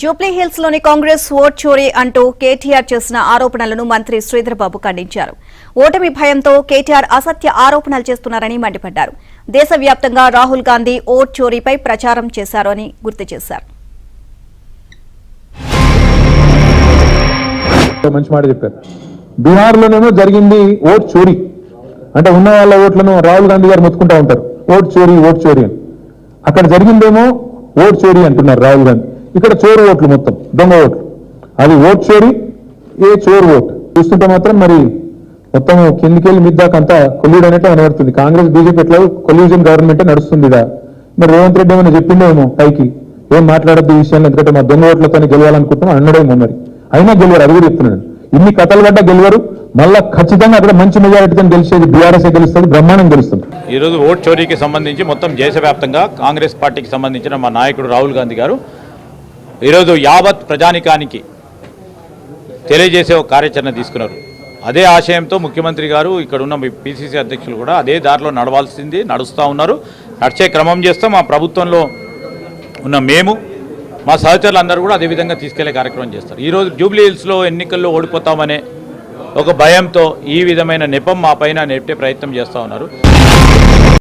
Jubilee hills లోని Congress vote చోరీ అంటూ కేటీఆర్ చేసిన ఆరోపణలను మంత్రి శ్రీధర్ బాబు ఖండించారు. ఓటమి భయంతో కేటీఆర్ అసత్య ఆరోపణలు చేస్తున్నారని మండిపడ్డారు. దేశవ్యాప్తంగా రాహుల్ గాంధీ ఓట్ చోరీపై ప్రచారం చేశారు అని గుర్తు చేశారు. మంచి మాట చెప్పారు. బీహార్లోనేమో జరిగింది ఓట్ చోరీ, అంటే ఉన్న వాళ్ళ ఓట్లను రాహుల్ గాంధీ గారు మొత్తుకుంటా ఉంటారు, ఓట్ చోరీ అని. అక్కడ జరిగిందేమో ఓట్ చోరీ అంటున్నారు రాహుల్ గాంధీ, ఇక్కడ చోరు ఓట్లు, మొత్తం దొంగ ఓట్లు. అది ఓట్ చోరీ, ఏ చోరు ఓట్ చూస్తుంటే మాత్రం మరి మొత్తం కిందికెళ్ళి మిద్దాకంతా కొల్యూడ్ అనేట్టు కనబడుతుంది. కాంగ్రెస్ బీజేపీ ఎట్లా కొల్యూజన్ గవర్నమెంటే నడుస్తుంది. మరి రేవంత్ రెడ్డి ఏమైనా చెప్పిండేమో పైకి, ఏం మాట్లాడద్దు ఈ విషయాన్ని, ఎందుకంటే మా దొంగ ఓట్లతో గెలవాలనుకుంటున్నాం అన్నాడేమో. మరి అయినా గెలివారు, అది కూడా చెప్తున్నాడు. ఇన్ని కథలు పడ్డా గెలివారు, మళ్ళా ఖచ్చితంగా అక్కడ మంచి మెజారిటీతో గెలిచేది బీఆర్ఎస్ గెలుస్తుంది, బ్రహ్మాండం గెలుస్తుంది. ఈ రోజు ఓట్ చోరీకి సంబంధించి మొత్తం దేశవ్యాప్తంగా కాంగ్రెస్ పార్టీకి సంబంధించిన మా నాయకుడు రాహుల్ గాంధీ గారు ఈరోజు యావత్ ప్రజానికానికి తెలియజేసే ఒక కార్యాచరణ తీసుకున్నారు. అదే ఆశయంతో ముఖ్యమంత్రి గారు, ఇక్కడ ఉన్న పిసిసి అధ్యక్షులు కూడా అదే దారిలో నడుస్తూ ఉన్నారు. నడిచే క్రమం చేస్తాం. మా ప్రభుత్వంలో ఉన్న మేము, మా సహచరులందరూ కూడా అదేవిధంగా తీసుకెళ్లే కార్యక్రమం చేస్తారు. ఈరోజు జూబ్లీ హిల్స్లో ఎన్నికల్లో ఓడిపోతామనే ఒక భయంతో ఈ విధమైన నెపం మా పైన నెట్టే ప్రయత్నం చేస్తూ ఉన్నారు.